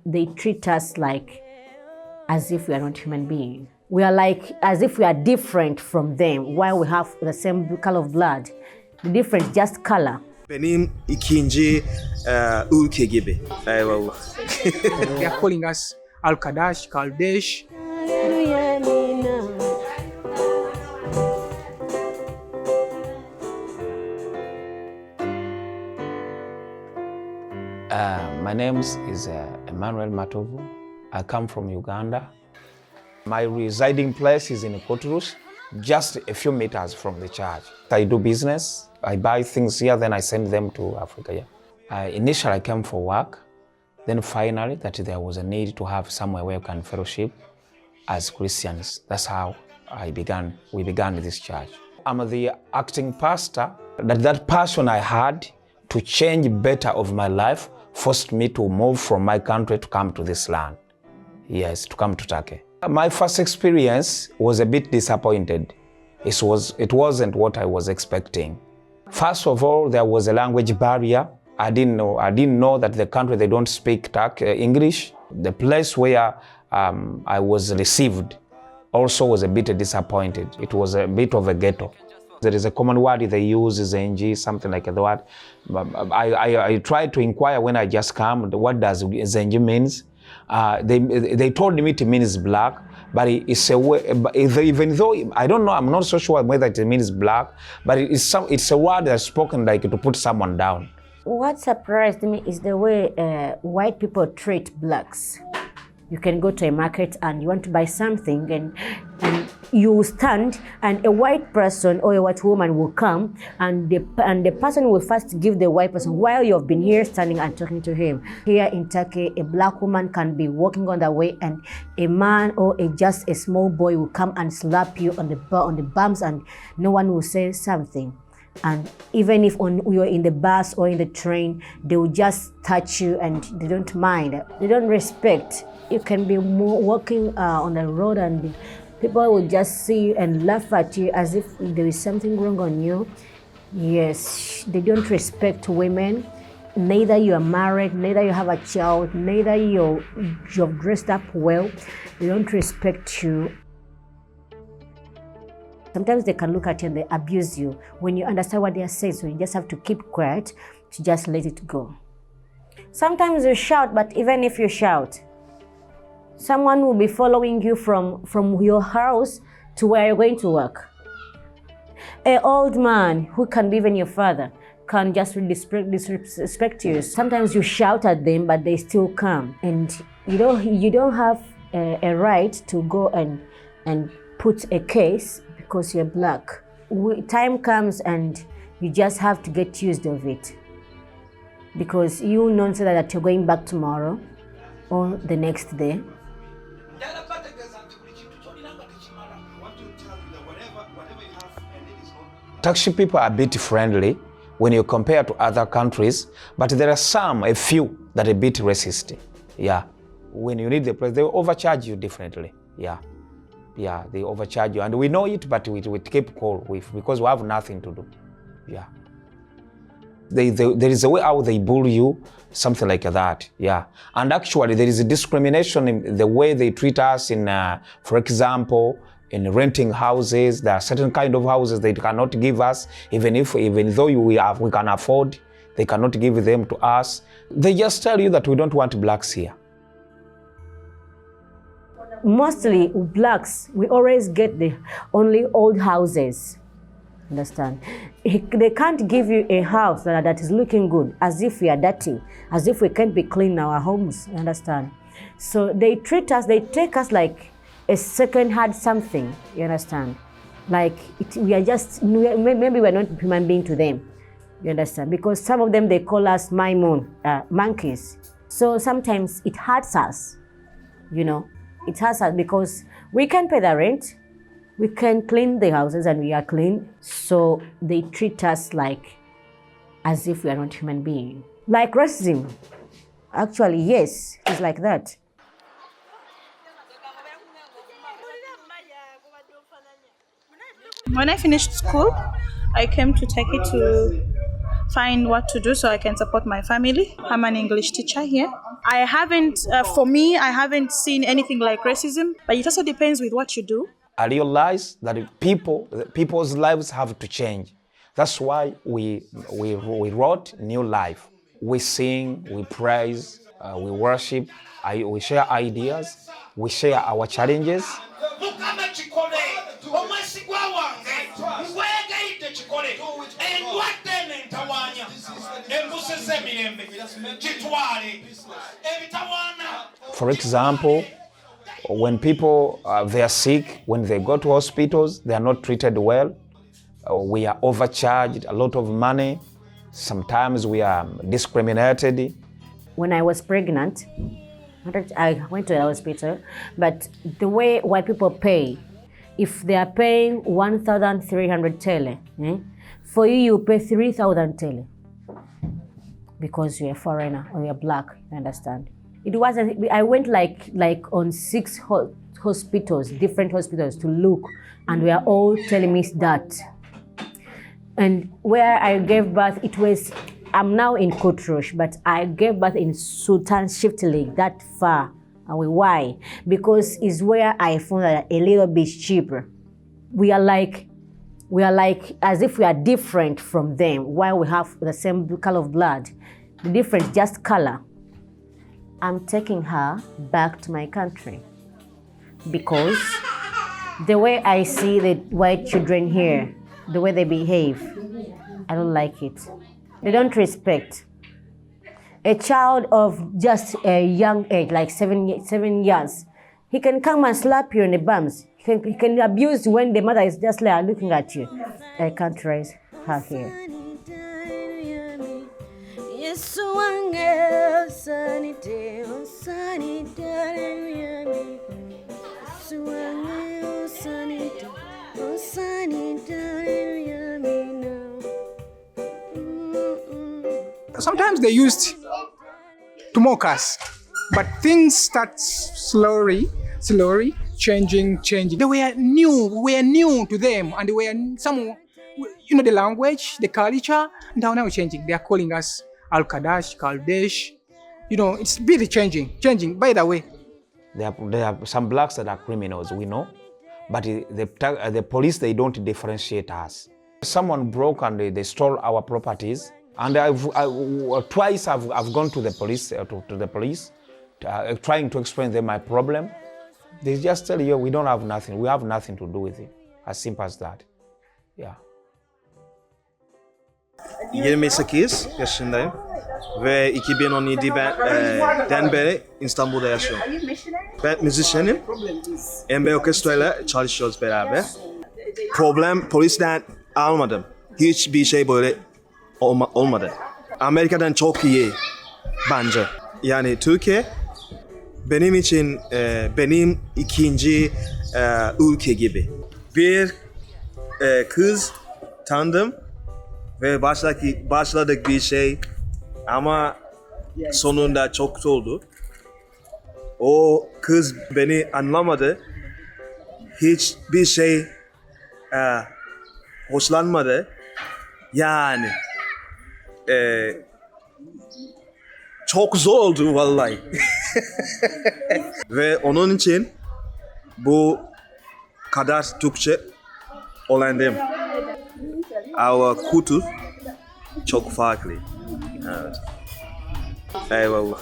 they treat us like as if we are not human beings. We are like as if we are different from them, while we have the same color of blood. The difference is just color. Benim ikinci ülke gibi. Eyvallah. They are calling us Al-Kadash, Kaldesh. My name is Emmanuel Matovu. I come from Uganda. My residing place is in Koturus, just a few meters from the church. I do business. I buy things here, then I send them to Africa. Yeah. Initially, I came for work. Then finally, that there was a need to have somewhere where we can fellowship as Christians. That's how we began this church. I'm the acting pastor. That passion I had to change better of my life forced me to move from my country to come to this land. Yes, to come to Turkey. My first experience was a bit disappointed. It wasn't what I was expecting. First of all, there was a language barrier. I didn't know that the country, they don't speak English. The place where I was received also was a bit disappointed. It was a bit of a ghetto. There is a common word they use, is NG, something like that. I tried to inquire when I just come, what does Zenji means? They told me it means black, but it's a way, even though I don't know, I'm not so sure whether it means black, but it's a word that's spoken like to put someone down. What surprised me is the way white people treat blacks. You can go to a market and you want to buy something, and you stand, and a white person or a white woman will come, and the person will first give the white person while you've been here standing and talking to him. Here in Turkey, a black woman can be walking on the way, and a man or just a small boy will come and slap you on the bums, and no one will say something. And even if you're in the bus or in the train, they will just touch you and they don't mind. They don't respect. You can be walking on the road and people will just see you and laugh at you as if there is something wrong on you. Yes, they don't respect women. Neither you are married, neither you have a child, neither you're dressed up well. They don't respect you. Sometimes they can look at you and they abuse you. When you understand what they are saying, so you just have to keep quiet to just let it go. Sometimes you shout, but even if you shout, someone will be following you from your house to where you're going to work. An old man who can be even your father can just disrespect you. Sometimes you shout at them, but they still come. And you don't have a right to go and put a case because you're black. Time comes and you just have to get used of it. Because you know that you're going back tomorrow or the next day. Turkish people are a bit friendly when you compare to other countries, but there are a few that are a bit racist. Yeah. When you need the place, they will overcharge you differently. Yeah. Yeah, they overcharge you. And we know it, but we keep cool because we have nothing to do. Yeah. There is a way how they bully you, something like that. Yeah. And actually, there is a discrimination in the way they treat us in, for example, in renting houses. There are certain kind of houses they cannot give us, even though we can afford, they cannot give them to us. They just tell you that we don't want blacks here. Mostly blacks, we always get the only old houses. Understand? They can't give you a house that is looking good, as if we are dirty, as if we can't be clean in our homes. Understand? So they treat us, they take us like a second-hand something. You understand? Like maybe we're not human being to them. You understand? Because some of them they call us monkeys. So sometimes it hurts us. You know. It hurts us because we can pay the rent, we can clean the houses, and we are clean. So they treat us like as if we are not human beings. Like racism. Actually, yes, it's like that. When I finished school, I came to Turkey to find what to do so I can support my family. I'm an English teacher here. I haven't seen anything like racism, but it also depends with what you do. I realize that people's lives have to change. That's why we wrote New Life. We sing, we praise, we worship, we share ideas, we share our challenges. For example, when people they are sick, when they go to hospitals, they are not treated well. We are overcharged a lot of money. Sometimes we are discriminated. When I was pregnant, I went to the hospital, but the way white people pay, if they are paying 1,300 tele, for you pay 3,000 tele because you're a foreigner or you're black, you understand? It wasn't, I went like on 6 hospitals, different hospitals to look, and we are all telling me that. And where I gave birth, it was, I'm now in Kutrush, but I gave birth in Sultan Shiftali, that far away. Why? Because it's where I found that a little bit cheaper. We are like as if we are different from them, while we have the same color of blood. The difference, just color. I'm taking her back to my country because the way I see the white children here, the way they behave, I don't like it. They don't respect. A child of just a young age, like 7 years, he can come and slap you in the bums. He can abuse you when the mother is just like looking at you. I can't raise her here. Sometimes they used to mock us, but things start slowly changing. They were new to them, and they were some, the language, the culture, now changing. They are calling us Al-Kadash, Kaldesh. It's really changing. By the way, there are some blacks that are criminals, we know, but the police, they don't differentiate us. Someone broke and they stole our properties, and twice I've gone to the police, trying to explain them my problem. They just tell you, we don't have nothing. We have nothing to do with it. As simple as that. Yeah. 28 yaşındayım ve 2017'den beri İstanbul'da yaşıyorum. Ben müzisyenim. MB Orkestra'yla çalışıyoruz beraber. Problem polisten almadım. Hiçbir şey böyle olmadı. Amerika'dan çok iyi bence. Yani Türkiye benim için benim ikinci ülke gibi. Bir kız tanıdım ve başladık bir şey ama sonunda çok oldu. O kız beni anlamadı. Hiçbir şey hoşlanmadı. Yani çok zor oldu vallahi. Ve onun için bu kadar Türkçe öğrendim. Our kültür çok farklı. Evet. Eyvallah.